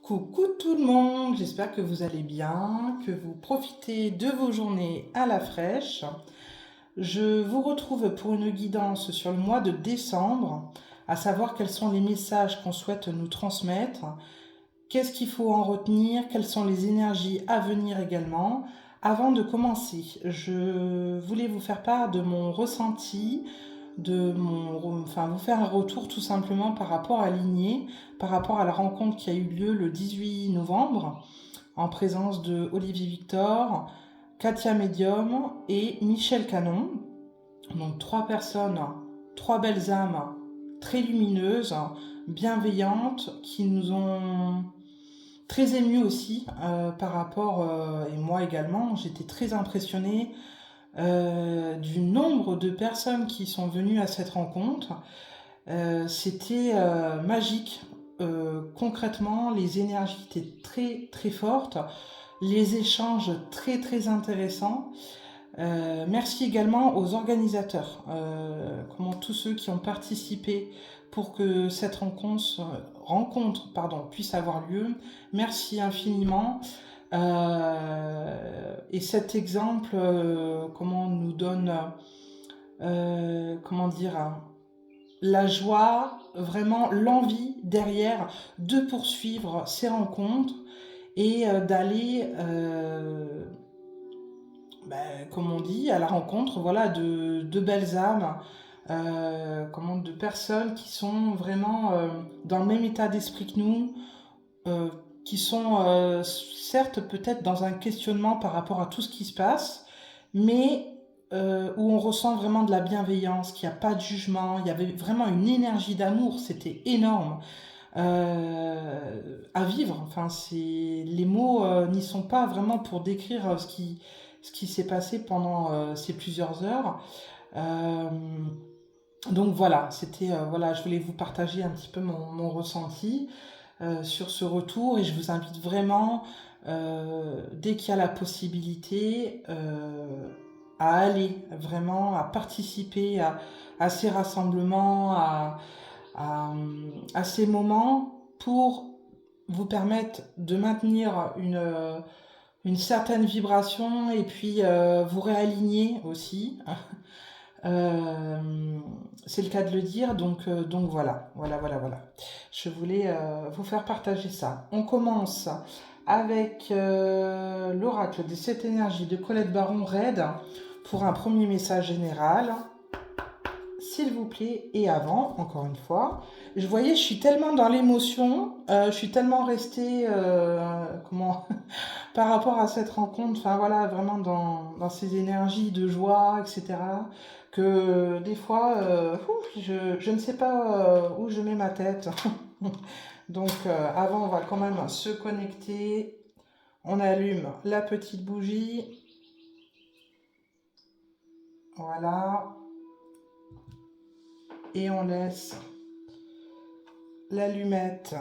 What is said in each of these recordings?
Coucou tout le monde, j'espère que vous allez bien, que vous profitez de vos journées à la fraîche. Je vous retrouve pour une guidance sur le mois de décembre, à savoir quels sont les messages qu'on souhaite nous transmettre, qu'est-ce qu'il faut en retenir, quelles sont les énergies à venir également. Avant de commencer, je voulais vous faire part de mon ressenti, vous faire un retour tout simplement par rapport à Ligné, par rapport à la rencontre qui a eu lieu le 18 novembre, en présence de Olivier Victor, Katia Medium et Michel Canon. Donc trois personnes, trois belles âmes, très lumineuses, bienveillantes, qui nous ont très émus aussi par rapport, et moi également, j'étais très impressionnée du nombre de personnes qui sont venues à cette rencontre. C'était magique. Concrètement, les énergies étaient très très fortes, les échanges très très intéressants. Merci également aux organisateurs, comment tous ceux qui ont participé pour que cette rencontre puisse avoir lieu. Merci infiniment. Et cet exemple, comment nous donne, comment dire, la joie, vraiment l'envie derrière de poursuivre ces rencontres et d'aller, comme on dit, à la rencontre, voilà, de belles âmes, de personnes qui sont vraiment dans le même état d'esprit que nous, qui sont certes peut-être dans un questionnement par rapport à tout ce qui se passe, mais où on ressent vraiment de la bienveillance, qu'il n'y a pas de jugement, il y avait vraiment une énergie d'amour, c'était énorme. À vivre, enfin, les mots n'y sont pas vraiment pour décrire ce qui s'est passé pendant ces plusieurs heures. Euh, donc voilà, voilà, je voulais vous partager un petit peu mon ressenti sur ce retour et je vous invite vraiment, dès qu'il y a la possibilité, à aller vraiment, à participer à ces rassemblements, à ces moments pour vous permettre de maintenir une certaine vibration et puis vous réaligner aussi. Euh, c'est le cas de le dire, donc voilà. Je voulais vous faire partager ça. On commence avec l'oracle des 7 énergies de Colette Baron Red pour un premier message général. S'il vous plaît, et avant, encore une fois, je voyais, je suis tellement dans l'émotion, je suis tellement restée, par rapport à cette rencontre, enfin voilà, vraiment dans ces énergies de joie, etc., que des fois, je ne sais pas où je mets ma tête. Donc avant, on va quand même se connecter. On allume la petite bougie. Voilà. Et on laisse l'allumette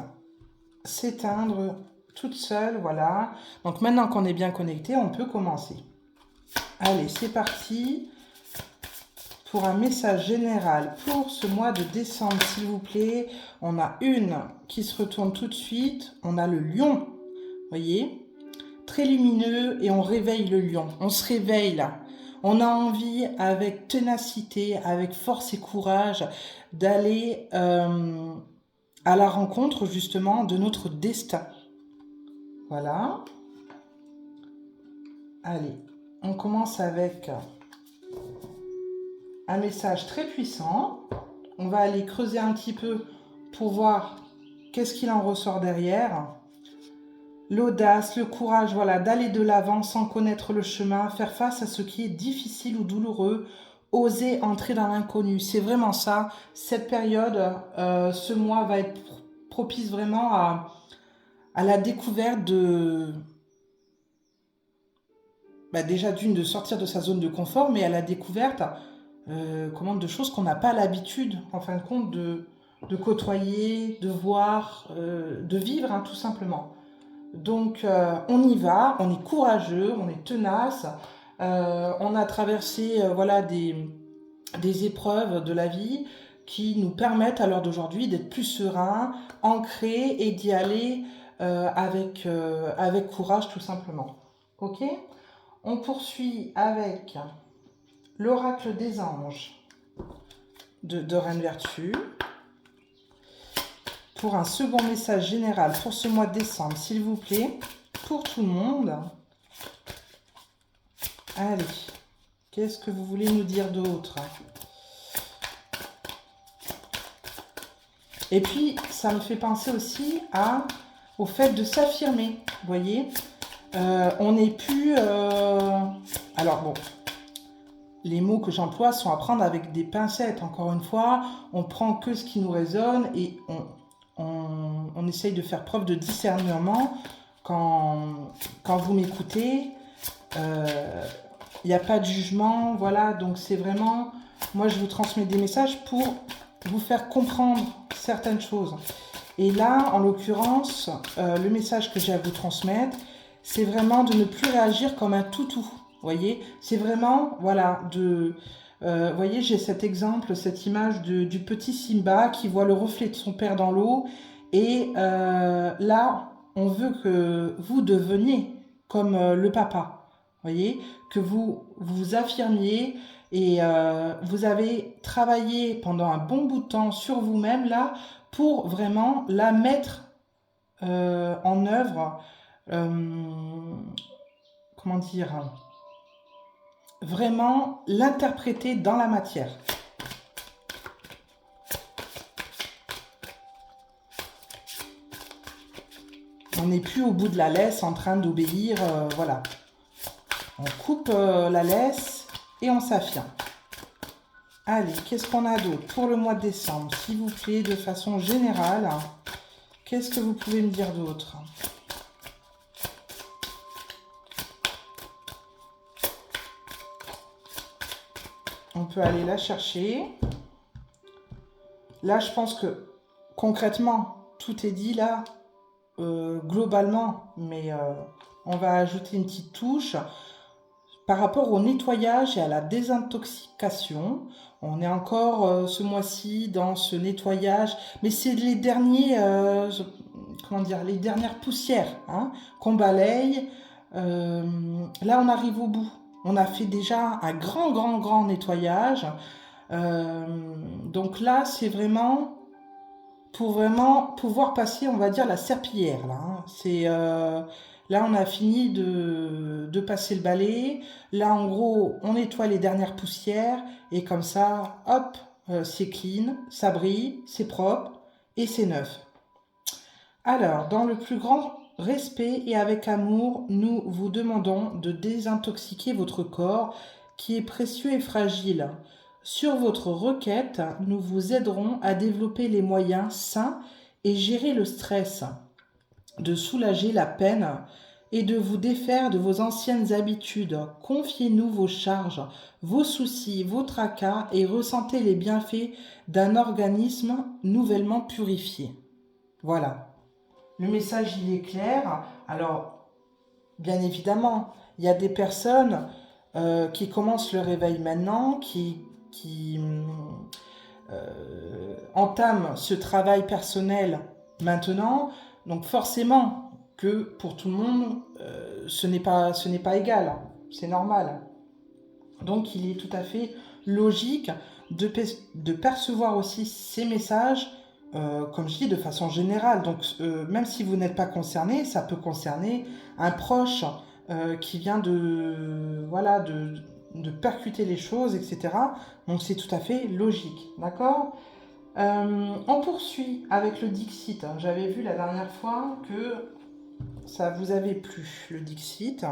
s'éteindre toute seule, voilà. Donc maintenant qu'on est bien connecté, on peut commencer. Allez, c'est parti pour un message général pour ce mois de décembre, s'il vous plaît. On a une qui se retourne tout de suite. On a le lion, voyez, très lumineux et on réveille le lion. On se réveille là. On a envie avec ténacité, avec force et courage d'aller à la rencontre justement de notre destin. Voilà. Allez, on commence avec un message très puissant. On va aller creuser un petit peu pour voir qu'est-ce qu'il en ressort derrière. L'audace, le courage, voilà, d'aller de l'avant sans connaître le chemin, faire face à ce qui est difficile ou douloureux, oser entrer dans l'inconnu. C'est vraiment ça. Cette période, ce mois va être propice vraiment à la découverte déjà de sortir de sa zone de confort, mais à la découverte de choses qu'on n'a pas l'habitude, en fin de compte, de côtoyer, de voir, de vivre, hein, tout simplement. Donc on y va, on est courageux, on est tenace, on a traversé des épreuves de la vie qui nous permettent à l'heure d'aujourd'hui d'être plus sereins, ancrés et d'y aller avec courage tout simplement. Ok? On poursuit avec l'oracle des anges de Reine Vertu. Pour un second message général pour ce mois de décembre, s'il vous plaît, pour tout le monde. Allez, qu'est-ce que vous voulez nous dire d'autre? Et puis, ça me fait penser aussi au fait de s'affirmer, vous voyez. On n'est plus... Alors bon, les mots que j'emploie sont à prendre avec des pincettes. Encore une fois, on prend que ce qui nous résonne et on essaye de faire preuve de discernement quand vous m'écoutez. Il n'y a pas de jugement, voilà. Donc c'est vraiment... Moi, je vous transmets des messages pour vous faire comprendre certaines choses. Et là, en l'occurrence, le message que j'ai à vous transmettre, c'est vraiment de ne plus réagir comme un toutou. Vous voyez, c'est vraiment, voilà, vous voyez, j'ai cet exemple, cette image du petit Simba qui voit le reflet de son père dans l'eau. Et là, on veut que vous deveniez comme le papa. Vous voyez, que vous vous affirmiez et vous avez travaillé pendant un bon bout de temps sur vous-même, là, pour vraiment la mettre en œuvre. Comment dire, vraiment l'interpréter dans la matière. On n'est plus au bout de la laisse en train d'obéir, voilà. On coupe la laisse et on s'affirme. Allez, qu'est-ce qu'on a d'autre pour le mois de décembre, s'il vous plaît, de façon générale? Qu'est-ce que vous pouvez me dire d'autre? On peut aller la chercher. Là, je pense que concrètement, tout est dit là, globalement, mais on va ajouter une petite touche. Par rapport au nettoyage et à la désintoxication, on est encore ce mois-ci dans ce nettoyage, mais c'est les derniers, comment dire, les dernières poussières qu'on balaye. Là, on arrive au bout. On a fait déjà un grand nettoyage. Donc là, c'est vraiment pour vraiment pouvoir passer, on va dire, la serpillière. Là, on a fini de passer le balai. Là, en gros, on nettoie les dernières poussières. Et comme ça, hop, c'est clean, ça brille, c'est propre et c'est neuf. Alors, dans le plus grand respect et avec amour, nous vous demandons de désintoxiquer votre corps qui est précieux et fragile. Sur votre requête, nous vous aiderons à développer les moyens sains et gérer le stress, de soulager la peine et de vous défaire de vos anciennes habitudes. Confiez-nous vos charges, vos soucis, vos tracas et ressentez les bienfaits d'un organisme nouvellement purifié. Voilà. Le message, il est clair. Alors, bien évidemment, il y a des personnes qui commencent le réveil maintenant, qui entament ce travail personnel maintenant. Donc forcément que pour tout le monde, ce n'est pas égal. C'est normal. Donc il est tout à fait logique de percevoir aussi ces messages comme je dis, de façon générale. Donc, même si vous n'êtes pas concerné, ça peut concerner un proche qui vient de percuter les choses, etc. Donc, c'est tout à fait logique, d'accord? On poursuit avec le Dixit. J'avais vu la dernière fois que ça vous avait plu, le Dixit.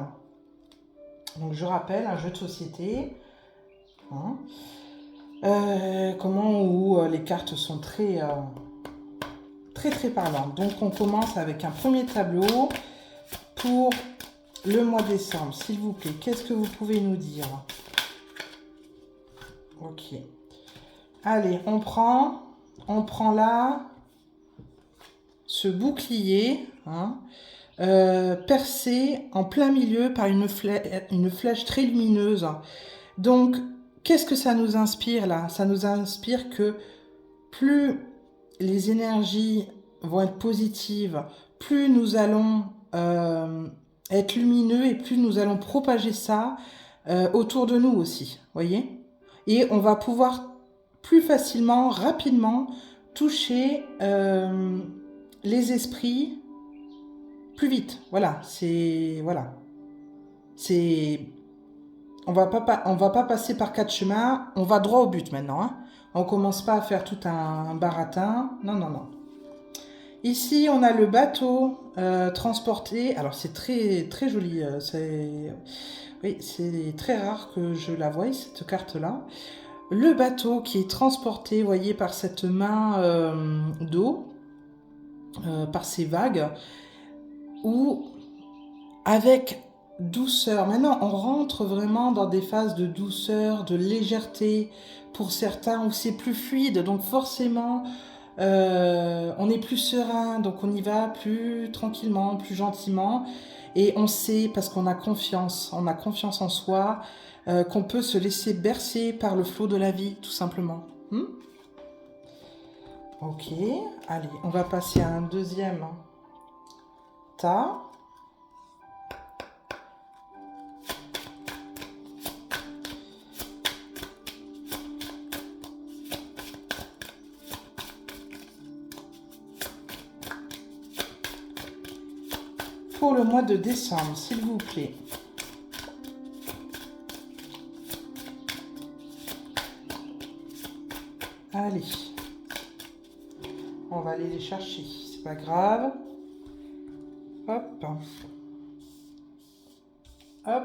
Donc, je rappelle, un jeu de société. Où les cartes sont très parlantes. Donc on commence avec un premier tableau pour le mois de décembre, s'il vous plaît. Qu'est-ce que vous pouvez nous dire? Ok. Allez, on prend là ce bouclier percé en plein milieu par une flèche très lumineuse. Donc, qu'est-ce que ça nous inspire là? Ça nous inspire que plus les énergies vont être positives, plus nous allons être lumineux et plus nous allons propager ça autour de nous aussi, voyez. Et on va pouvoir plus facilement, rapidement toucher les esprits plus vite. Voilà, c'est on va pas passer par 4 chemins, on va droit au but maintenant. Hein. On commence pas à faire tout un baratin. Non, non, non. Ici, on a le bateau transporté. Alors, c'est très, très joli. Oui, c'est très rare que je la voie, cette carte-là. Le bateau qui est transporté, vous voyez, par cette main d'eau, par ces vagues, ou avec douceur. Maintenant, on rentre vraiment dans des phases de douceur, de légèreté. Pour certains, où c'est plus fluide. Donc, forcément, on est plus serein. Donc, on y va plus tranquillement, plus gentiment. Et on sait, parce qu'on a confiance en soi, qu'on peut se laisser bercer par le flot de la vie, tout simplement. Ok, allez, on va passer à un deuxième tas. Pour le mois de décembre, s'il vous plaît. Allez. On va aller les chercher. C'est pas grave. Hop. Hop.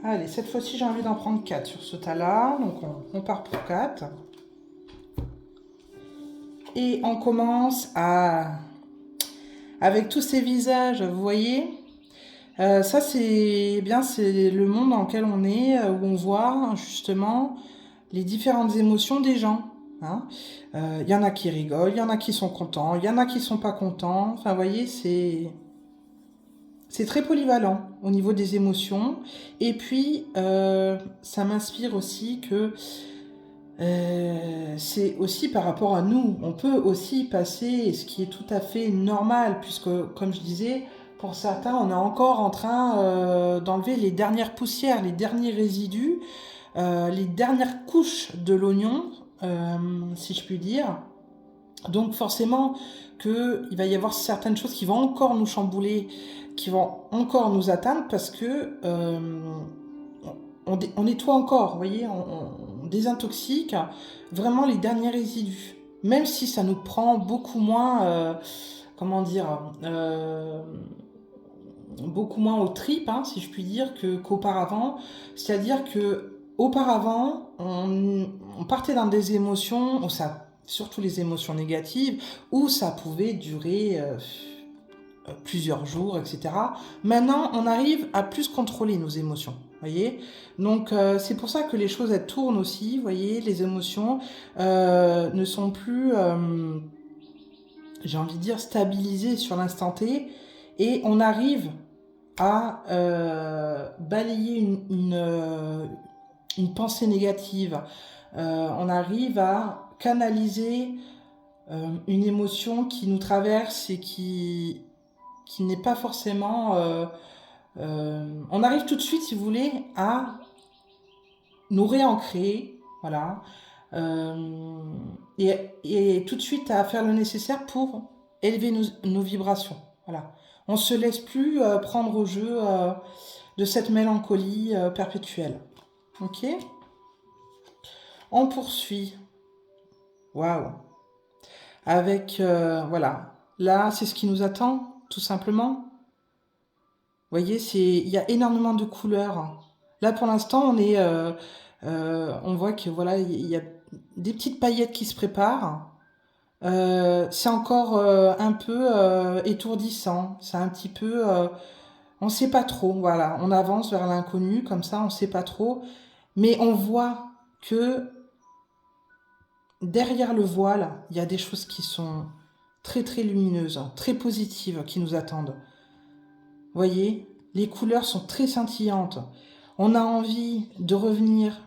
Allez, cette fois-ci, j'ai envie d'en prendre 4 sur ce tas-là. Donc, on part pour 4. Et on commence à... Avec tous ces visages, vous voyez, ça, c'est bien, c'est le monde dans lequel on est, où on voit justement les différentes émotions des gens. Hein. Y en a qui rigolent, il y en a qui sont contents, il y en a qui sont pas contents. Enfin, vous voyez, c'est très polyvalent au niveau des émotions. Et puis, ça m'inspire aussi que c'est aussi par rapport à nous. On peut aussi passer, ce qui est tout à fait normal, puisque, comme je disais, pour certains, on est encore en train d'enlever les dernières poussières, les derniers résidus, les dernières couches de l'oignon, si je puis dire. Donc forcément qu'il va y avoir certaines choses qui vont encore nous chambouler, qui vont encore nous atteindre, parce que on nettoie encore, vous voyez, on désintoxique vraiment les derniers résidus. Même si ça nous prend beaucoup moins, comment dire, beaucoup moins aux tripes, hein, si je puis dire, qu'auparavant. C'est-à-dire que auparavant, on partait dans des émotions, surtout les émotions négatives, où ça pouvait durer plusieurs jours, etc. Maintenant, on arrive à plus contrôler nos émotions, voyez. Donc, c'est pour ça que les choses, elles tournent aussi, voyez. Les émotions ne sont plus, j'ai envie de dire, stabilisées sur l'instant T, et on arrive à balayer une pensée négative. On arrive à canaliser une émotion qui nous traverse et qui n'est pas forcément... on arrive tout de suite, si vous voulez, à nous réancrer, voilà, et tout de suite à faire le nécessaire pour élever nos vibrations, voilà. On ne se laisse plus prendre au jeu de cette mélancolie perpétuelle. Ok ? On poursuit. Waouh ! Avec, voilà. Là, c'est ce qui nous attend, tout simplement. Vous voyez, il y a énormément de couleurs. Là, pour l'instant, on voit que voilà, il y a des petites paillettes qui se préparent. C'est encore un peu étourdissant. C'est un petit peu, on ne sait pas trop. Voilà, on avance vers l'inconnu comme ça, on ne sait pas trop. Mais on voit que derrière le voile, il y a des choses qui sont très très lumineuses, très positives, qui nous attendent. Vous voyez, les couleurs sont très scintillantes. On a envie de revenir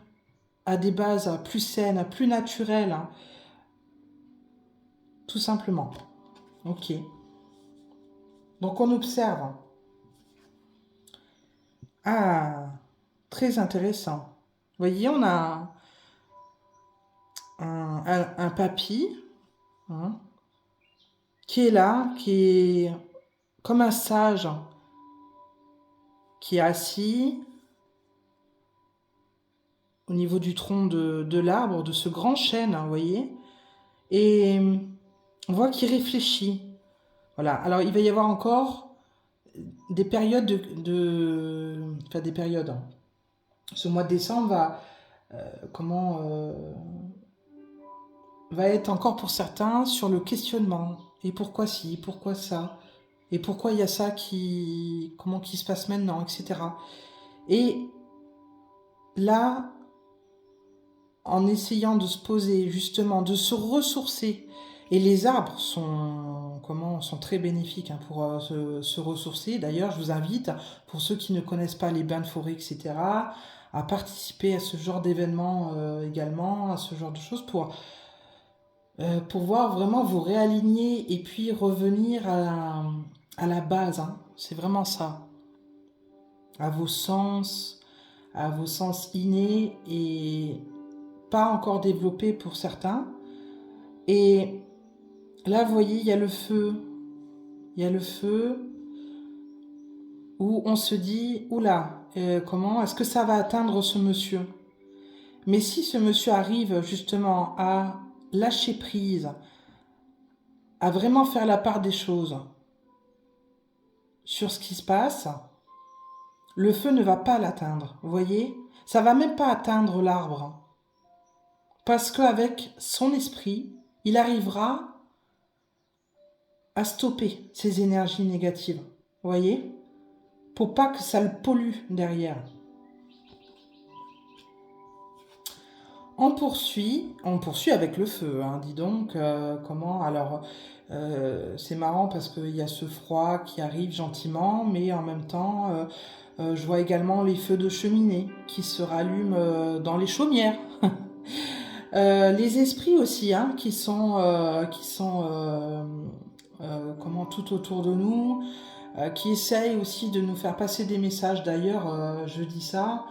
à des bases plus saines, plus naturelles, hein, tout simplement. Ok. Donc on observe. Ah, très intéressant. Vous voyez, on a un papy, hein, qui est là, qui est comme un sage, qui est assis au niveau du tronc de l'arbre, de ce grand chêne, hein, vous voyez. Et on voit qu'il réfléchit. Voilà. Alors, il va y avoir encore des périodes enfin, des périodes, hein. Ce mois de décembre va être encore pour certains sur le questionnement. Et pourquoi ci, pourquoi ça? Et pourquoi il y a ça comment qui se passe maintenant, etc. Et là, en essayant de se poser, justement, de se ressourcer, et les arbres sont très bénéfiques, hein, pour se ressourcer. D'ailleurs, je vous invite, pour ceux qui ne connaissent pas les bains de forêt, etc., à participer à ce genre d'événements également, à ce genre de choses, pour pouvoir vraiment vous réaligner et puis revenir à la base, hein. C'est vraiment ça. À vos sens innés et pas encore développés pour certains. Et là, vous voyez, il y a le feu. Il y a le feu où on se dit, oula, comment est-ce que ça va atteindre ce monsieur? Mais si ce monsieur arrive justement à lâcher prise, à vraiment faire la part des choses sur ce qui se passe, le feu ne va pas l'atteindre, vous voyez? Ça va même pas atteindre l'arbre. Parce qu'avec son esprit, il arrivera à stopper ces énergies négatives, vous voyez? Pour pas que ça le pollue derrière. On poursuit avec le feu, hein, dis donc, comment, alors, c'est marrant parce qu'il y a ce froid qui arrive gentiment, mais en même temps, je vois également les feux de cheminée qui se rallument dans les chaumières. Les esprits aussi, hein, comment, tout autour de nous, qui essayent aussi de nous faire passer des messages. D'ailleurs, je dis ça.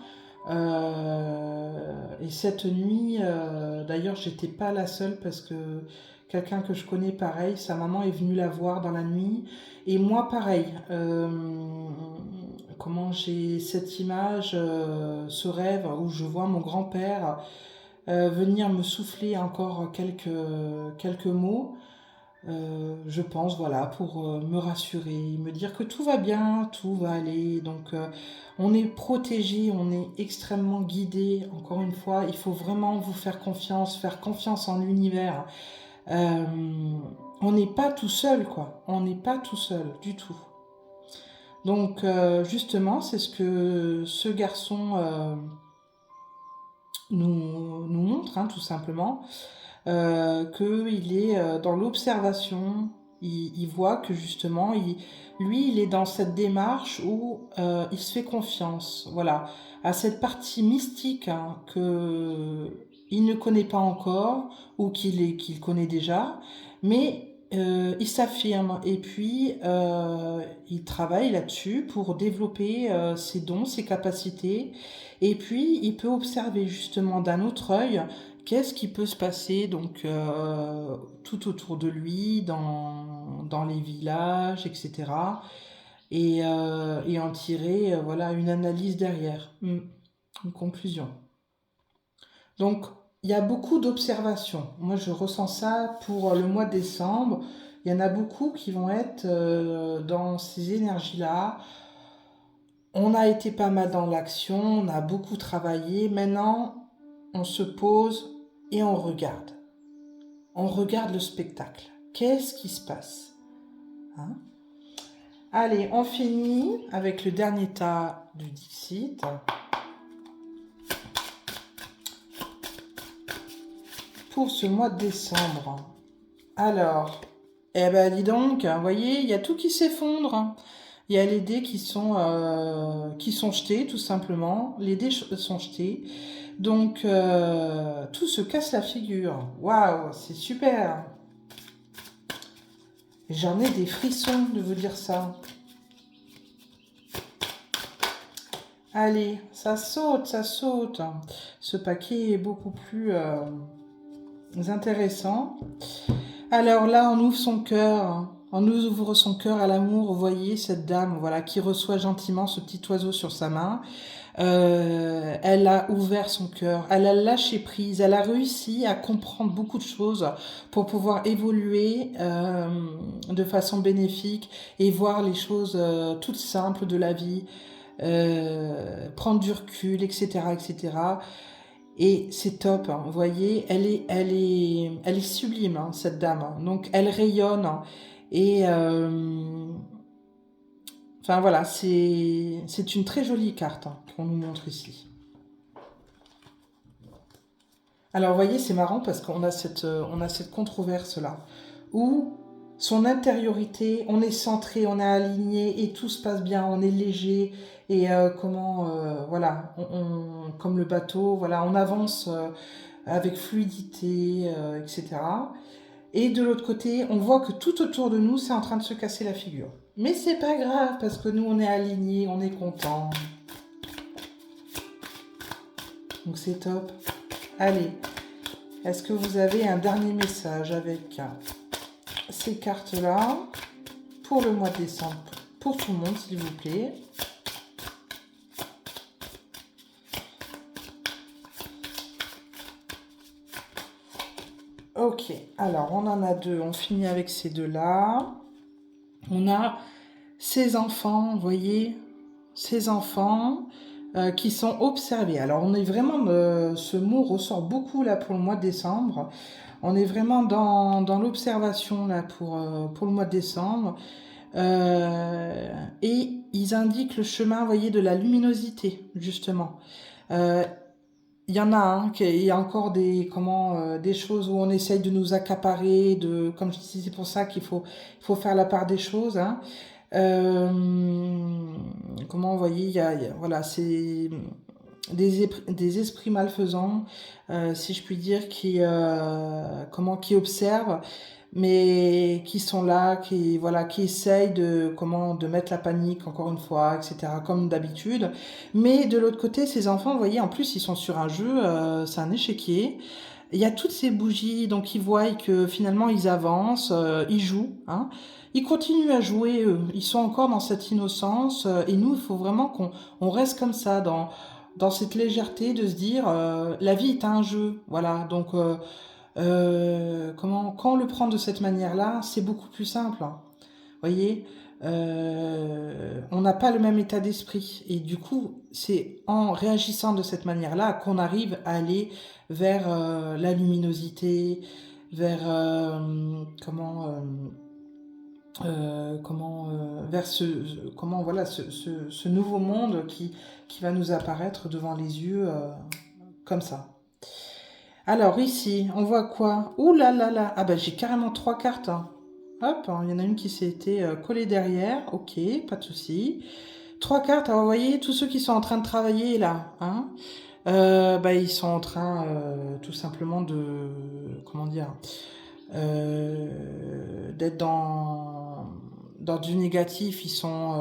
Et cette nuit, d'ailleurs, j'étais pas la seule parce que quelqu'un que je connais, pareil, sa maman est venue la voir dans la nuit. Et moi, pareil. Comment j'ai cette image, ce rêve où je vois mon grand-père venir me souffler encore quelques mots. Je pense, voilà, pour me rassurer, me dire que tout va bien, tout va aller. Donc, on est protégé, on est extrêmement guidé. Encore une fois, il faut vraiment vous faire confiance en l'univers. Euh, on n'est pas tout seul, quoi. On n'est pas tout seul du tout. Donc, justement, c'est ce que ce garçon nous montre, hein, tout simplement. Qu'il est dans l'observation, il voit que justement, lui, il est dans cette démarche où il se fait confiance, voilà, à cette partie mystique, hein, qu'il ne connaît pas encore ou qu'il connaît déjà, mais il s'affirme et puis il travaille là-dessus pour développer ses dons, ses capacités, et puis il peut observer justement d'un autre œil qu'est-ce qui peut se passer donc tout autour de lui, dans les villages, etc. Et en tirer voilà, une analyse derrière, une conclusion. Donc, il y a beaucoup d'observations. Moi, je ressens ça pour le mois de décembre. Il y en a beaucoup qui vont être dans ces énergies-là. On a été pas mal dans l'action, on a beaucoup travaillé. Maintenant, on se pose et on regarde. On regarde le spectacle. Qu'est-ce qui se passe, hein? Allez, on finit avec le dernier tas du Dixit. Pour ce mois de décembre. Alors, eh ben dis donc, vous voyez, il y a tout qui s'effondre. Il y a les dés qui sont jetés, tout simplement. Les dés sont jetés. Donc, tout se casse la figure. Waouh, c'est super. J'en ai des frissons de vous dire ça. Allez, ça saute, ça saute. Ce paquet est beaucoup plus intéressant. Alors là, on ouvre son cœur. On ouvre son cœur à l'amour. Vous voyez cette dame, voilà, qui reçoit gentiment ce petit oiseau sur sa main. Elle a ouvert son cœur, elle a lâché prise, elle a réussi à comprendre beaucoup de choses pour pouvoir évoluer de façon bénéfique et voir les choses toutes simples de la vie, prendre du recul, etc., etc. Et c'est top, hein. Vous voyez, elle est sublime, hein, cette dame. Donc elle rayonne et enfin voilà, c'est une très jolie carte qu'on nous montre ici. Alors vous voyez, c'est marrant parce qu'on a on a cette controverse-là, où son intériorité, on est centré, on est aligné et tout se passe bien, on est léger et voilà, comme le bateau, voilà, on avance avec fluidité, etc. Et de l'autre côté, on voit que tout autour de nous, c'est en train de se casser la figure. Mais c'est pas grave, parce que nous, on est alignés, on est content. Donc c'est top. Allez, est-ce que vous avez un dernier message avec ces cartes-là pour le mois de décembre? Pour tout le monde, s'il vous plaît. Ok, alors on en a deux. On finit avec ces deux-là. On a ces enfants, vous voyez, ces enfants qui sont observés. Alors on est vraiment, ce mot ressort beaucoup là pour le mois de décembre. On est vraiment dans l'observation là pour le mois de décembre. Et ils indiquent le chemin, vous voyez, de la luminosité, justement. Euh, il y en a il y a encore des choses où on essaye de nous accaparer, comme je dis, c'est pour ça faut faire la part des choses, hein. Euh, Comment, vous voyez, voilà, c'est des esprits malfaisants, si je puis dire, qui observent, mais qui sont là, qui essayent de mettre la panique, encore une fois, etc., comme d'habitude. Mais de l'autre côté, ces enfants, vous voyez, en plus, ils sont sur un jeu, c'est un échiquier. Il y a toutes ces bougies, donc ils voient que finalement ils avancent, ils jouent, hein. Ils continuent à jouer, eux. Ils sont encore dans cette innocence. Et nous, il faut vraiment qu'on reste comme ça, dans cette légèreté de se dire, la vie est un jeu. Voilà. Donc, quand on le prend de cette manière-là, c'est beaucoup plus simple, hein. Voyez, on n'a pas le même état d'esprit. Et du coup, c'est en réagissant de cette manière-là qu'on arrive à aller vers la luminosité, vers vers voilà, ce nouveau monde qui va nous apparaître devant les yeux comme ça. Alors ici, on voit quoi? Ouh là là là! Ah ben j'ai carrément 3 cartes, hein. Hop, il y en a une qui s'est été collée derrière. Ok, pas de souci. 3 cartes. Alors vous voyez, tous ceux qui sont en train de travailler là, hein, ils sont en train tout simplement comment dire, d'être dans du négatif. Ils sont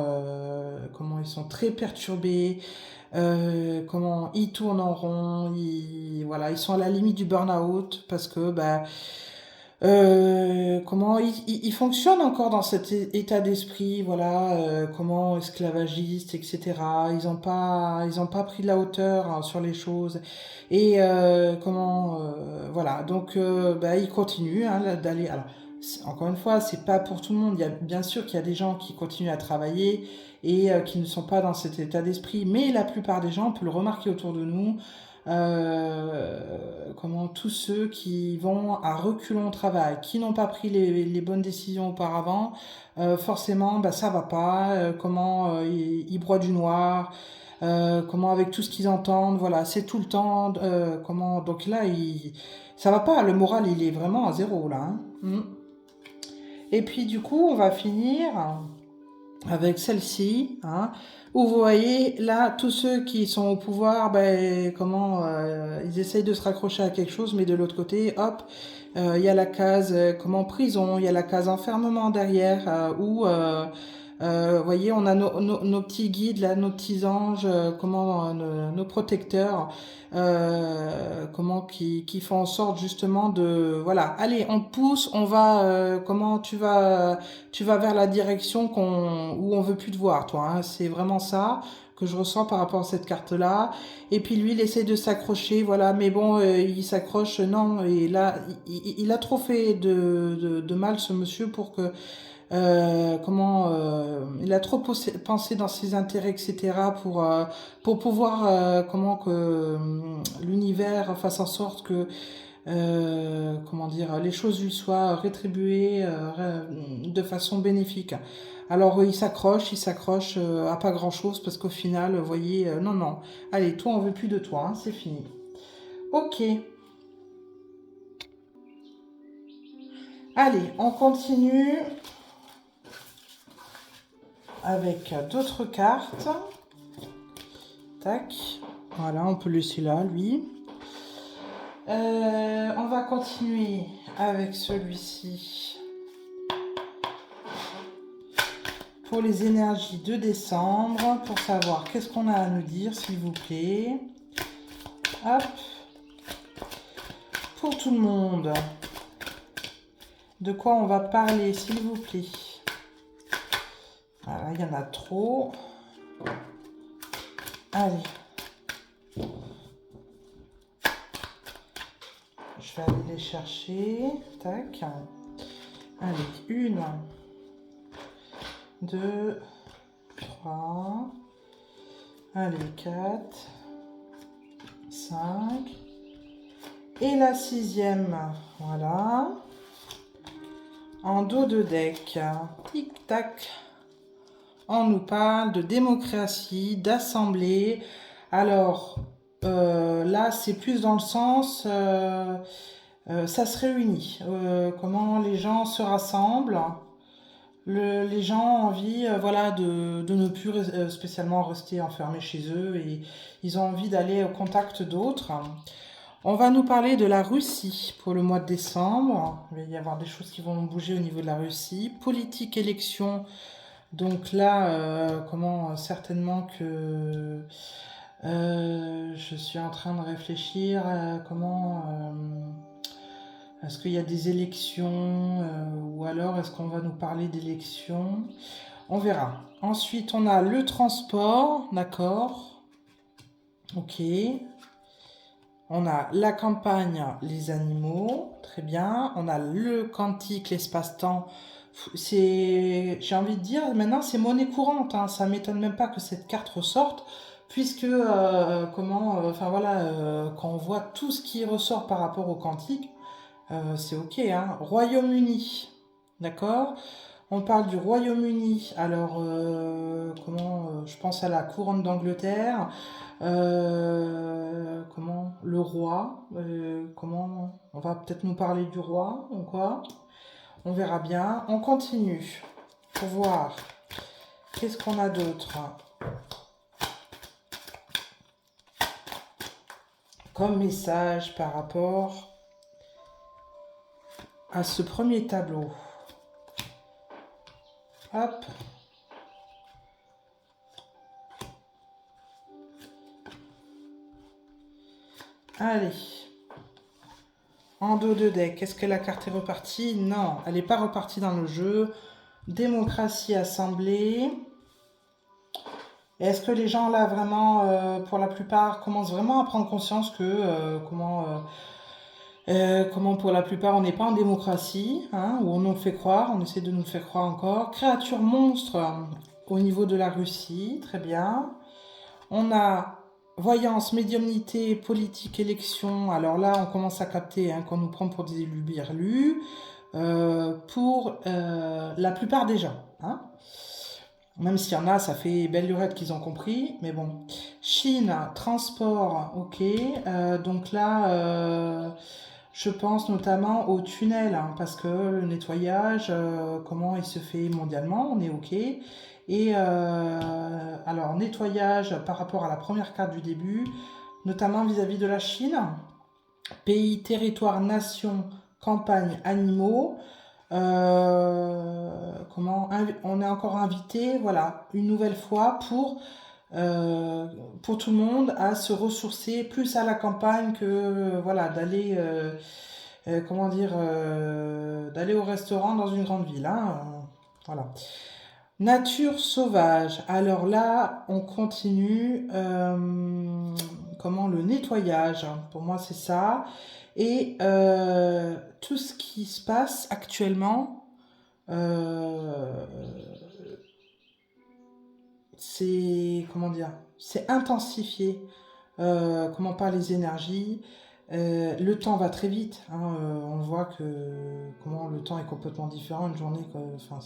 très perturbés. Ils tournent en rond, voilà, ils sont à la limite du burn-out parce que ils fonctionnent encore dans cet état d'esprit, voilà, esclavagiste, etc. Ils ont pas pris de la hauteur, hein, sur les choses et voilà, donc ils continuent, hein, d'aller. Alors encore une fois, c'est pas pour tout le monde. Il y a bien sûr qu'il y a des gens qui continuent à travailler et qui ne sont pas dans cet état d'esprit, mais la plupart des gens, on peut le remarquer autour de nous, tous ceux qui vont à reculons au travail, qui n'ont pas pris les bonnes décisions auparavant, forcément, ça va pas, ils broient du noir, avec tout ce qu'ils entendent, voilà, c'est tout le temps, donc là, ça va pas, le moral, il est vraiment à zéro, là, hein. Et puis, du coup, on va finir avec celle-ci, hein, où vous voyez là tous ceux qui sont au pouvoir, ben, comment ils essayent de se raccrocher à quelque chose, mais de l'autre côté, hop, il y a la case comment prison, il y a la case enfermement derrière, où vous voyez, on a nos petits guides là, nos petits anges, comment nos protecteurs, comment qui font en sorte justement de voilà, allez, on te pousse, on va, comment tu vas vers la direction où on veut plus te voir, toi. Hein. C'est vraiment ça que je ressens par rapport à cette carte-là. Et puis lui, il essaie de s'accrocher, voilà, mais bon, il s'accroche, non, et là, il a trop fait de mal, ce monsieur, pour que il a trop pensé dans ses intérêts, etc., pour pouvoir, comment que l'univers fasse en sorte que, comment dire, les choses lui soient rétribuées de façon bénéfique. Alors il s'accroche à pas grand-chose parce qu'au final, vous voyez, non, non, allez, toi, on veut plus de toi, hein, c'est fini. Ok, allez, on continue avec d'autres cartes. Tac. Voilà, on peut le laisser là, lui. On va continuer avec celui-ci. Pour les énergies de décembre, pour savoir qu'est-ce qu'on a à nous dire, s'il vous plaît. Hop. Pour tout le monde. De quoi on va parler, s'il vous plaît. Voilà, il y en a trop. Allez. Je vais aller les chercher. Tac. Allez, 1, 2, 3. Allez, 4, 5. Et la 6e. Voilà. En dos de deck. Tic-tac. On nous parle de démocratie, d'assemblée. Alors, là, c'est plus dans le sens, ça se réunit. Comment les gens se rassemblent. Les gens ont envie, voilà, de ne plus spécialement rester enfermés chez eux et ils ont envie d'aller au contact d'autres. On va nous parler de la Russie pour le mois de décembre. Il va y avoir des choses qui vont bouger au niveau de la Russie. Politique, élection. Donc là, certainement que je suis en train de réfléchir à est-ce qu'il y a des élections ou alors est-ce qu'on va nous parler d'élections? On verra. Ensuite, on a le transport, d'accord. Ok. On a la campagne, les animaux, très bien. On a le quantique, l'espace-temps. J'ai envie de dire, maintenant c'est monnaie courante. Hein. Ça m'étonne même pas que cette carte ressorte, puisque quand on voit tout ce qui ressort par rapport au quantique, c'est ok. Hein. Royaume-Uni, d'accord. On parle du Royaume-Uni. Alors, je pense à la couronne d'Angleterre. Le roi. On va peut-être nous parler du roi ou quoi. On verra bien. On continue pour voir qu'est-ce qu'on a d'autre comme message par rapport à ce premier tableau. Hop. Allez. En dos de deck, est-ce que la carte est repartie? Non, elle n'est pas repartie dans le jeu. Démocratie, assemblée. Est-ce que les gens là vraiment, pour la plupart, commencent vraiment à prendre conscience que comment pour la plupart on n'est pas en démocratie, hein, où on nous le fait croire, on essaie de nous le faire croire encore. Créature monstre au niveau de la Russie, très bien. On a voyance, médiumnité, politique, élection. Alors là, on commence à capter qu'on nous prend pour des élus birlus, pour la plupart des gens. Hein. Même s'il y en a, ça fait belle lurette qu'ils ont compris, mais bon. Chine, transport, ok. Donc là, je pense notamment au tunnel, hein, parce que le nettoyage, comment il se fait mondialement, on est ok. Et alors, nettoyage par rapport à la première carte du début, notamment vis-à-vis de la Chine. Pays, territoire, nation, campagne, animaux. On est encore invité, voilà, une nouvelle fois pour tout le monde à se ressourcer plus à la campagne que voilà d'aller d'aller au restaurant dans une grande ville, hein, voilà. Nature sauvage. Alors là, on continue. Le nettoyage. Pour moi, c'est ça. Et tout ce qui se passe actuellement, euh, c'est c'est intensifié. Comment par les énergies. Le temps va très vite, hein, on voit que comment le temps est complètement différent, une journée, enfin,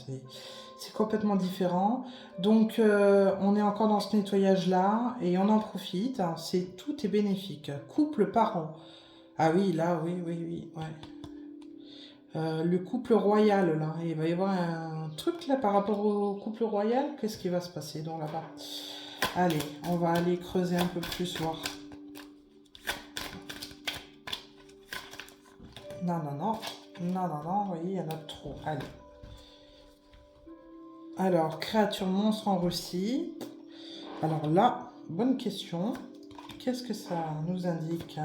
c'est complètement différent. Donc on est encore dans ce nettoyage-là et on en profite, hein, tout est bénéfique. Couple, parents. Ah oui, là, oui, oui, oui, ouais. Le couple royal, là, il va y avoir un truc là par rapport au couple royal. Qu'est-ce qui va se passer donc là-bas? Allez, on va aller creuser un peu plus, voir. Non, non, non. Non, non, non, vous voyez, il y en a trop. Allez. Alors, créature monstre en Russie. Alors là, bonne question. Qu'est-ce que ça nous indique?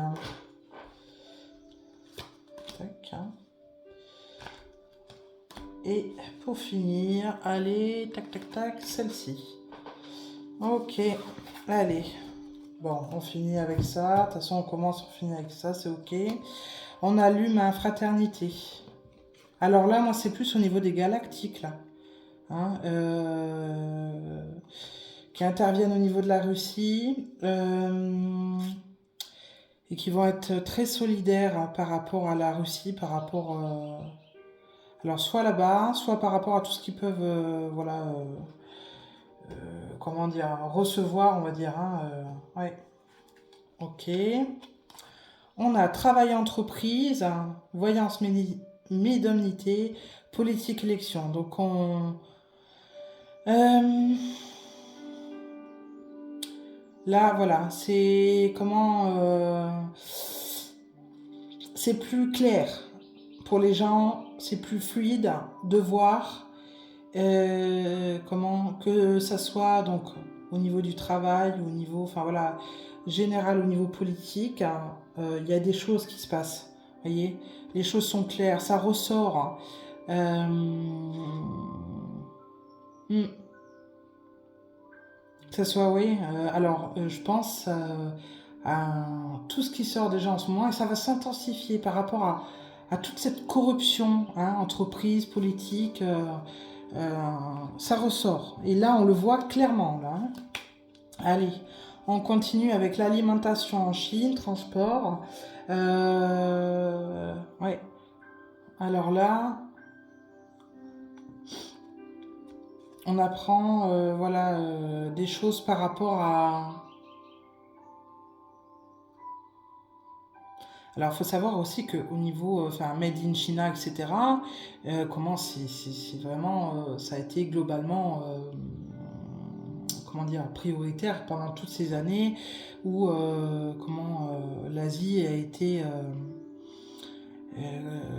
Tac. Et pour finir, allez, tac, tac, tac, celle-ci. Ok, allez. Bon, on finit avec ça. De toute façon, on commence, on finit avec ça, c'est ok. On allume un fraternité. Alors là, moi, c'est plus au niveau des galactiques, là. Hein, qui interviennent au niveau de la Russie et qui vont être très solidaires, hein, par rapport à la Russie, par rapport alors soit là-bas, soit par rapport à tout ce qu'ils peuvent recevoir, on va dire, hein, ouais. Ok. On a travail entreprise, voyance médiumnité, politique élection. Donc euh, là, voilà, c'est plus clair pour les gens, c'est plus fluide de voir que ça soit donc au niveau du travail, au niveau, enfin voilà, général, au niveau politique, hein, il y a des choses qui se passent. Vous voyez, les choses sont claires, ça ressort. Hmm. Que ce soit, oui. Alors, je pense à tout ce qui sort déjà en ce moment et ça va s'intensifier par rapport à toute cette corruption, hein, entreprise, politique. Euh, Ça ressort. Et là, on le voit clairement. Là, hein. Allez, on continue avec l'alimentation en Chine, transport. Ouais. Alors là, on apprend des choses par rapport à... Alors, il faut savoir aussi qu'au niveau, Made in China, etc., comment c'est vraiment, ça a été globalement, comment dire, prioritaire pendant toutes ces années où, l'Asie a été,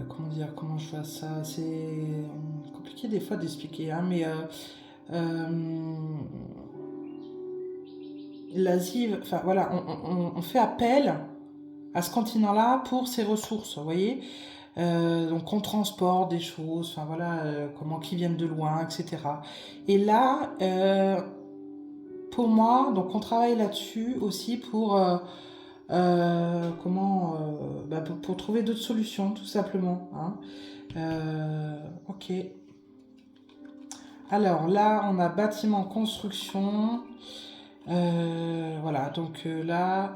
comment je vois ça, c'est compliqué des fois d'expliquer, hein, mais l'Asie, enfin voilà, on fait appel à ce continent-là pour ses ressources, vous voyez. Donc on transporte des choses, enfin voilà, qui viennent de loin, etc. Et là, pour moi, donc on travaille là-dessus aussi pour trouver d'autres solutions, tout simplement, hein. Ok. Alors là, on a bâtiment, construction. Voilà, donc là,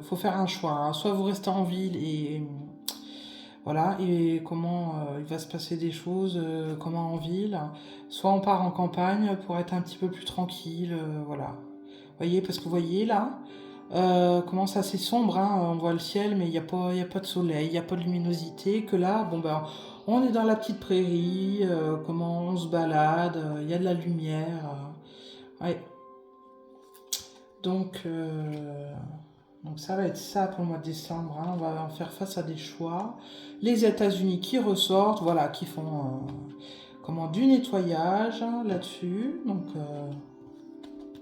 faut faire un choix, hein. Soit vous restez en ville et voilà, et il va se passer des choses, comment en ville. Soit on part en campagne pour être un petit peu plus tranquille, voilà. Vous voyez, parce que vous voyez là, comment ça, c'est sombre, hein, on voit le ciel, mais il y a pas de soleil, il n'y a pas de luminosité. Que là, bon ben, on est dans la petite prairie, comment on se balade, il y a de la lumière. Ouais. Donc, donc ça va être ça pour le mois de décembre, hein. On va en faire face à des choix. Les États-Unis qui ressortent, voilà, qui font comment, du nettoyage hein, là-dessus. Donc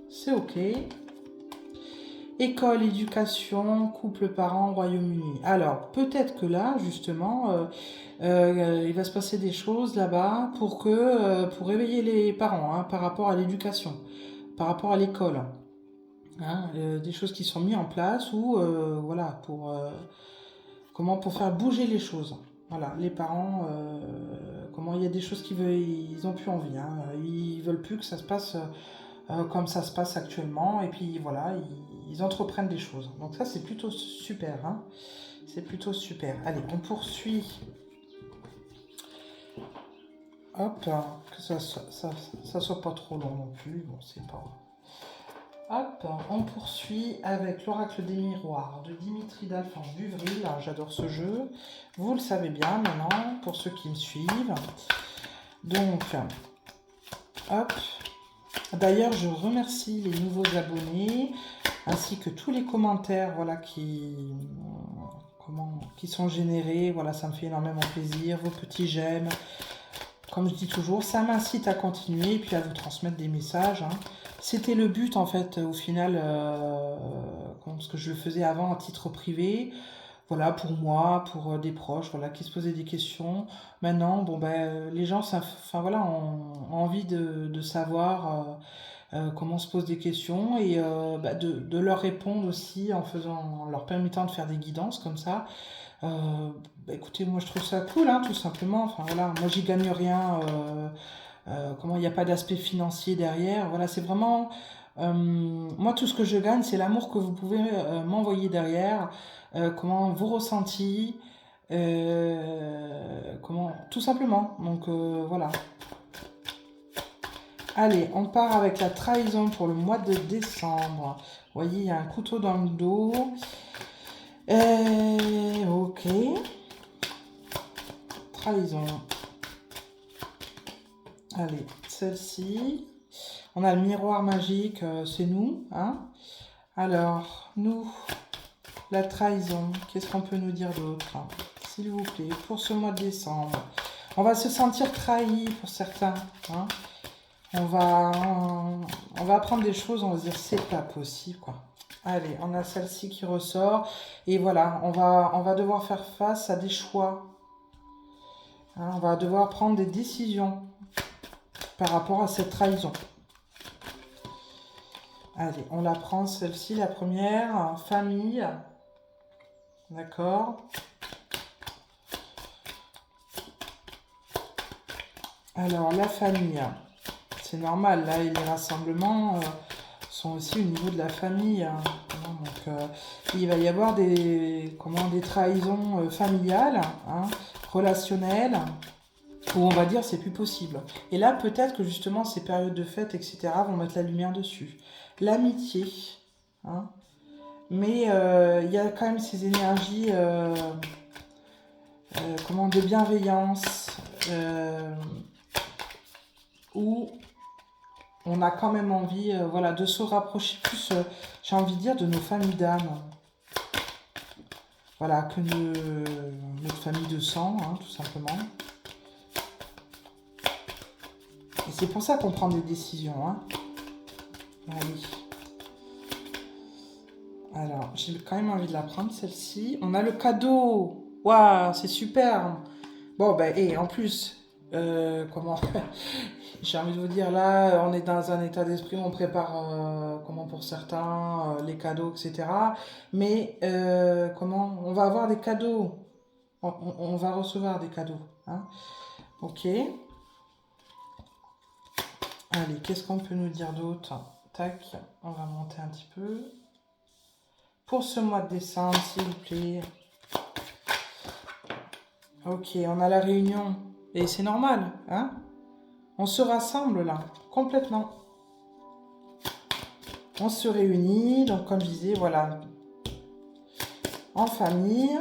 c'est ok. École, éducation, couple, parents, Royaume-Uni. Alors, peut-être que là, justement, il va se passer des choses là-bas pour réveiller les parents hein, par rapport à l'éducation, par rapport à l'école. Hein, des choses qui sont mises en place ou voilà, pour faire bouger les choses. Voilà, les parents, comment il y a des choses ils ont plus envie. Hein, ils veulent plus que ça se passe comme ça se passe actuellement. Et puis voilà, ils entreprennent des choses. Donc ça, c'est plutôt super. Hein. C'est plutôt super. Allez, on poursuit. Hop, que ça soit pas trop long non plus. Bon, c'est pas... Hop, on poursuit avec l'oracle des miroirs de Dimitri d'Alphonse d'Uvril. J'adore ce jeu. Vous le savez bien maintenant, pour ceux qui me suivent. Donc, hop. D'ailleurs, je remercie les nouveaux abonnés, ainsi que tous les commentaires voilà, qui sont générés. Voilà, ça me fait énormément plaisir. Vos petits j'aime. Comme je dis toujours, ça m'incite à continuer et puis à vous transmettre des messages. Hein. C'était le but en fait au final, parce que je le faisais avant à titre privé. Voilà, pour moi, pour des proches, voilà, qui se posaient des questions. Maintenant, bon ben, les gens, enfin voilà, ont envie de savoir comment on se pose des questions et de leur répondre aussi en leur permettant de faire des guidances comme ça. Écoutez, moi je trouve ça cool, hein, tout simplement. Enfin voilà, moi j'y gagne rien. Comment il n'y a pas d'aspect financier derrière. Voilà, c'est vraiment moi tout ce que je gagne, c'est l'amour que vous pouvez m'envoyer derrière. Comment vous ressenti, comment tout simplement. Donc voilà. Allez, on part avec la trahison pour le mois de décembre. Vous voyez, il y a un couteau dans le dos. Ok. Trahison. Allez, celle-ci. On a le miroir magique, c'est nous. Hein. Alors, nous, la trahison. Qu'est-ce qu'on peut nous dire d'autre? S'il vous plaît, pour ce mois de décembre. On va se sentir trahi pour certains. Hein. On va apprendre des choses, on va se dire c'est pas possible quoi. Allez, on a celle-ci qui ressort et voilà, on va devoir faire face à des choix. Hein, on va devoir prendre des décisions par rapport à cette trahison. Allez, on la prend celle-ci, la première, famille. D'accord. Alors, la famille. C'est normal, là, les rassemblements sont aussi au niveau de la famille. Hein. Donc, il va y avoir des trahisons familiales, hein, relationnelles, où on va dire c'est plus possible. Et là, peut-être que justement, ces périodes de fête, etc., vont mettre la lumière dessus. L'amitié, hein, mais il y a quand même ces énergies de bienveillance, où on a quand même envie voilà, de se rapprocher plus, j'ai envie de dire, de nos familles d'âme. Voilà, que notre famille de sang, hein, tout simplement. Et c'est pour ça qu'on prend des décisions. Hein. Allez. Alors, j'ai quand même envie de la prendre, celle-ci. On a le cadeau. Waouh, c'est super. Bon, ben, et en plus, j'ai envie de vous dire, là, on est dans un état d'esprit où on prépare, pour certains, les cadeaux, etc. Mais, on va avoir des cadeaux. On va recevoir des cadeaux. Hein. Ok. Allez, qu'est-ce qu'on peut nous dire d'autre? Tac, on va monter un petit peu. Pour ce mois de décembre, s'il vous plaît. Ok, on a la réunion. Et c'est normal, hein? On se rassemble là, complètement. on se réunit, donc comme je disais, voilà, en famille,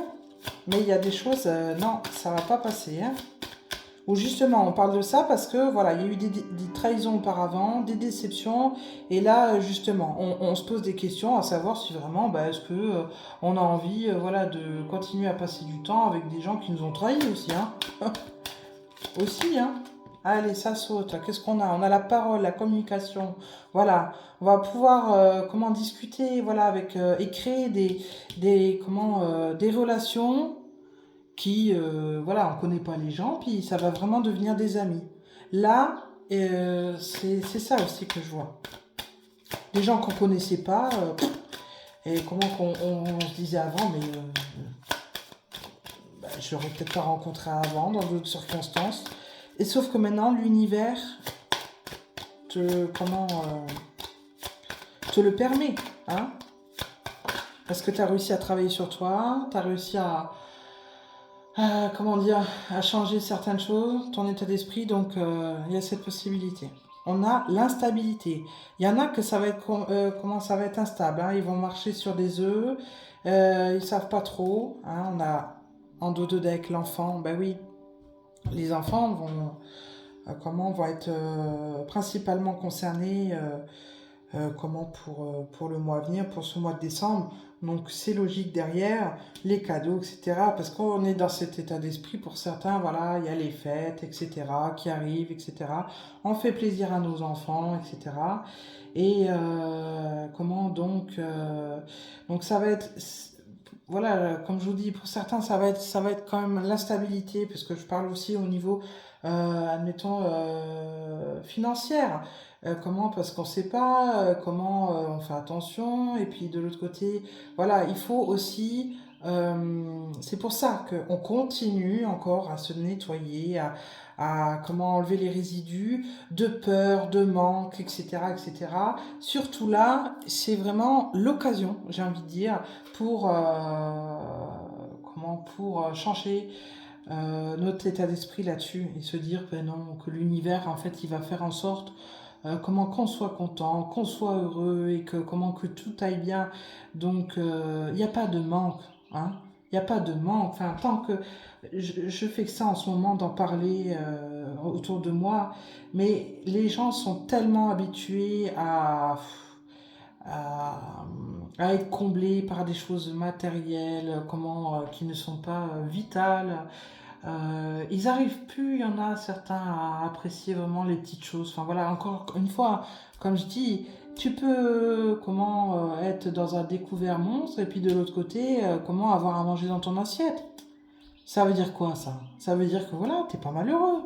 mais il y a des choses, non, ça va pas passer, hein. Ou justement, on parle de ça parce que voilà, il y a eu des trahisons auparavant, des déceptions, et là, justement, on se pose des questions à savoir si vraiment, bah, est-ce que on a envie, voilà, de continuer à passer du temps avec des gens qui nous ont trahis aussi, hein. Aussi, hein. Allez, ça saute. Qu'est-ce qu'on a? On a la parole, la communication. Voilà, on va pouvoir comment discuter, voilà, avec et créer des relations qui, voilà, on connaît pas les gens, puis ça va vraiment devenir des amis. Là, c'est ça aussi que je vois. Des gens qu'on connaissait pas, et comment on se disait avant, mais bah, je l'aurais peut-être pas rencontré avant, dans d'autres circonstances. Et sauf que maintenant, l'univers te le permet, hein, parce que tu as réussi à travailler sur toi, tu as réussi comment dire, à changer certaines choses, ton état d'esprit, donc il y a cette possibilité. On a l'instabilité. Il y en a que ça va être comment ça va être instable, hein, ils vont marcher sur des œufs, ils savent pas trop, hein, on a en dos avec l'enfant, ben oui, les enfants vont être principalement concernés pour le mois à venir, pour ce mois de décembre. Donc c'est logique derrière, les cadeaux, etc. Parce qu'on est dans cet état d'esprit pour certains, voilà, il y a les fêtes, etc. qui arrivent, etc. On fait plaisir à nos enfants, etc. Et donc ça va être, voilà, comme je vous dis, pour certains, ça va être quand même l'instabilité, parce que je parle aussi au niveau, admettons, financière. Comment? Parce qu'on ne sait pas comment on fait attention. Et puis de l'autre côté, voilà, il faut aussi... c'est pour ça qu'on continue encore à se nettoyer, à comment enlever les résidus de peur, de manque, etc., etc. Surtout là, c'est vraiment l'occasion, j'ai envie de dire, pour, pour changer notre état d'esprit là-dessus et se dire ben non, que l'univers, en fait, il va faire en sorte comment qu'on soit content, qu'on soit heureux et que comment que tout aille bien. Donc il n'y a pas de manque, hein. Il n'y a pas de manque. Enfin, tant que je fais que ça en ce moment d'en parler autour de moi, mais les gens sont tellement habitués à, à être comblés par des choses matérielles, qui ne sont pas vitales. Ils arrivent plus, il y en a certains à apprécier vraiment les petites choses. Enfin voilà, encore une fois, comme je dis, tu peux être dans un découvert monstre et puis de l'autre côté, comment avoir à manger dans ton assiette. Ça veut dire quoi ça? Ça veut dire que voilà, t'es pas malheureux.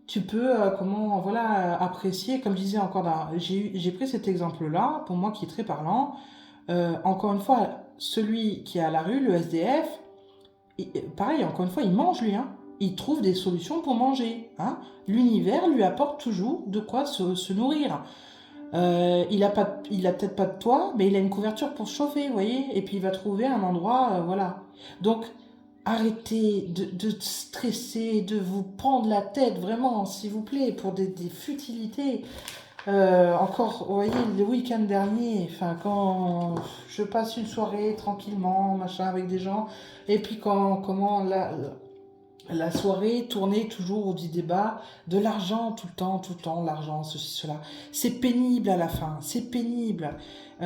Tu peux voilà apprécier, comme je disais encore, j'ai pris cet exemple-là pour moi qui est très parlant. Encore une fois, celui qui est à la rue, le SDF. Pareil, encore une fois, il mange lui, hein. Il trouve des solutions pour manger, hein. L'univers lui apporte toujours de quoi se nourrir. Il a peut-être pas de toit, mais il a une couverture pour se chauffer, vous voyez. Et puis il va trouver un endroit, voilà. Donc arrêtez de stresser, de vous prendre la tête, vraiment, s'il vous plaît, pour des futilités. Encore, vous voyez, le week-end dernier, enfin, quand je passe une soirée tranquillement, machin, avec des gens, et puis la soirée tournait toujours au dit débat de l'argent tout le temps, l'argent, ceci, cela. C'est pénible à la fin, c'est pénible. On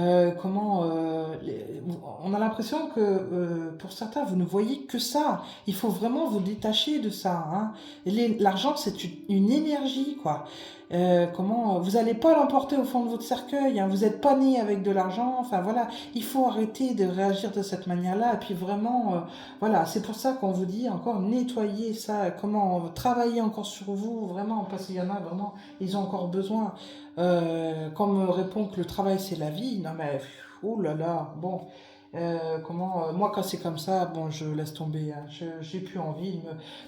a l'impression que pour certains, vous ne voyez que ça. Il faut vraiment vous détacher de ça, hein. L'argent, c'est une énergie, quoi. Vous n'allez pas l'emporter au fond de votre cercueil, hein. Vous n'êtes pas né avec de l'argent. Enfin voilà, il faut arrêter de réagir de cette manière-là. Et puis vraiment, voilà, c'est pour ça qu'on vous dit encore nettoyer ça, travailler encore sur vous, vraiment, parce qu'il y en a vraiment, ils ont encore besoin. Quand on me répond que le travail c'est la vie, non mais, oh là là, bon, moi quand c'est comme ça, bon, je laisse tomber, hein. J'ai plus envie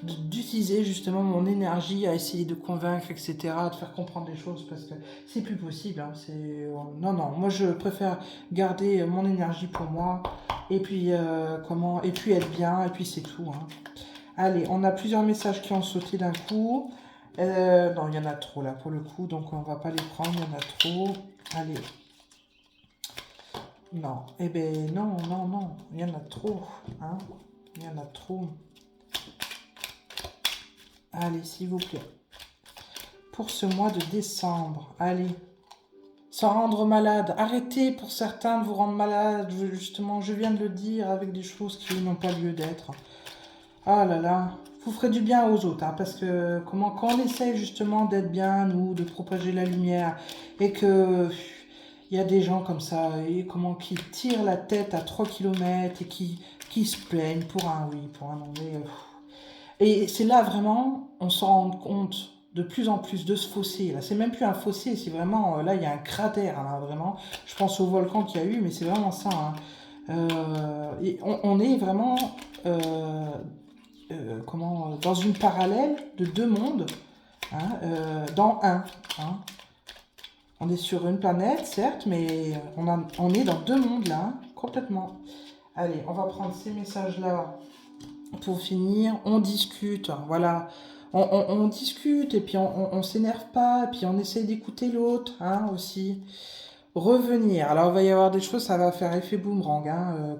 d'utiliser justement mon énergie à essayer de convaincre, etc., de faire comprendre les choses, parce que c'est plus possible, hein. Non, non, moi je préfère garder mon énergie pour moi, et puis, et puis être bien, et puis c'est tout, hein. Allez, on a plusieurs messages qui ont sauté d'un coup. Non, il y en a trop là pour le coup, donc on va pas les prendre, il y en a trop. Allez. Non, eh ben non, non, non, il y en a trop, hein, il y en a trop. Allez, s'il vous plaît. Pour ce mois de décembre, allez. Sans rendre malade. Arrêtez pour certains de vous rendre malade. Justement, je viens de le dire avec des choses qui n'ont pas lieu d'être. Ah là là. Vous ferez du bien aux autres, hein, parce que quand on essaie justement d'être bien, nous, de propager la lumière, et que il y a des gens comme ça, et qui tirent la tête à 3 kilomètres et qui se plaignent pour un oui, pour un non. Et c'est là vraiment, on se rend compte de plus en plus de ce fossé. Là, c'est même plus un fossé, c'est vraiment, là, il y a un cratère, là, vraiment. Je pense au volcan qu'il y a eu, mais c'est vraiment ça, hein. Et on est vraiment, euh, dans une parallèle de deux mondes, hein, dans un. Hein. On est sur une planète, certes, mais on est dans deux mondes, là, hein, complètement. Allez, on va prendre ces messages-là pour finir. On discute, voilà. On discute, et puis on s'énerve pas, et puis on essaie d'écouter l'autre, hein, aussi. Revenir. Alors, il va y avoir des choses, ça va faire effet boomerang, hein.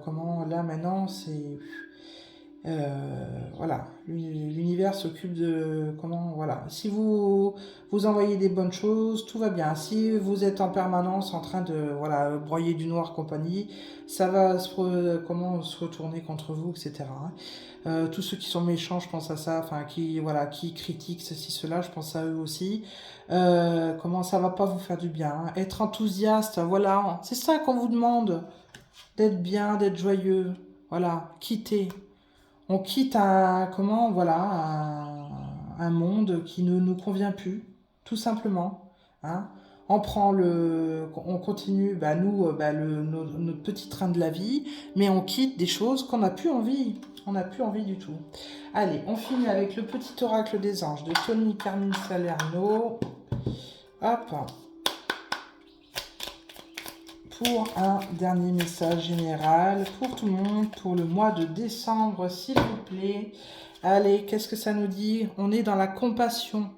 Là, maintenant, c'est... voilà, l'univers s'occupe de voilà. Si vous envoyez des bonnes choses, tout va bien. Si vous êtes en permanence en train de broyer du noir compagnie, ça va se retourner contre vous, etc. Tous ceux qui sont méchants, je pense à ça, enfin qui critiquent ceci, cela, je pense à eux aussi. Ça va pas vous faire du bien, hein. Être enthousiaste, voilà, c'est ça qu'on vous demande, d'être bien, d'être joyeux, voilà, quitter. On quitte un monde qui ne nous convient plus, tout simplement, hein. On continue, nous, notre petit train de la vie, mais on quitte des choses qu'on n'a plus envie. On n'a plus envie du tout. Allez, on finit avec le petit oracle des anges de Tony Carmine Salerno. Hop. Pour un dernier message général pour tout le monde, pour le mois de décembre, s'il vous plaît. Allez, qu'est-ce que ça nous dit? On est dans la compassion.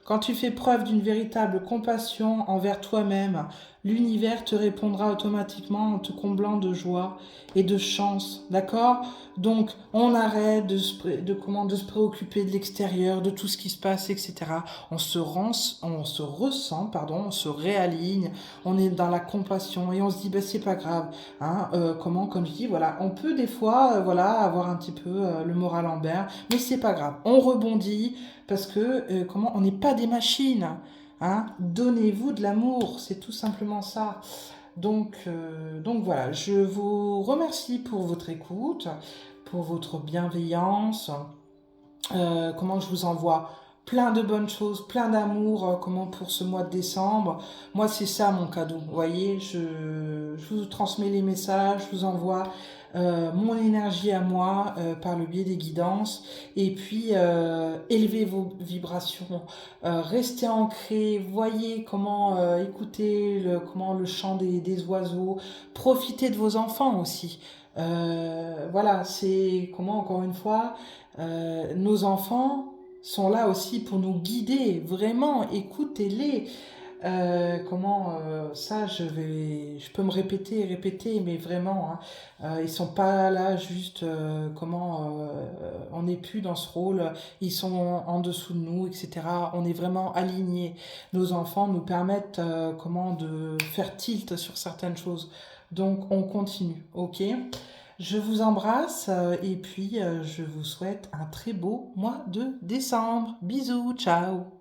Quand tu fais preuve d'une véritable compassion envers toi-même, l'univers te répondra automatiquement en te comblant de joie et de chance, d'accord? Donc, on arrête de se préoccuper de l'extérieur, de tout ce qui se passe, etc. On se ressent, pardon, on se réaligne, on est dans la compassion et on se dit, bah, c'est pas grave, hein, comme je dis, voilà, on peut des fois, avoir un petit peu le moral en berne, mais c'est pas grave, on rebondit, parce que, on n'est pas des machines, hein. Donnez-vous de l'amour, c'est tout simplement ça. Donc voilà, je vous remercie pour votre écoute, pour votre bienveillance. Je vous envoie plein de bonnes choses, plein d'amour, pour ce mois de décembre. Moi, c'est ça mon cadeau. Vous voyez, je vous transmets les messages, je vous envoie mon énergie à moi par le biais des guidances. Et puis, élevez vos vibrations, restez ancrés, voyez écoutez le chant des oiseaux, profitez de vos enfants aussi. C'est encore une fois, nos enfants sont là aussi pour nous guider, vraiment, écoutez-les. Je peux me répéter et répéter, mais vraiment, hein, ils sont pas là juste, on n'est plus dans ce rôle, ils sont en dessous de nous, etc. On est vraiment alignés. Nos enfants nous permettent, de faire tilt sur certaines choses. Donc, on continue, ok? Je vous embrasse et puis je vous souhaite un très beau mois de décembre. Bisous, ciao!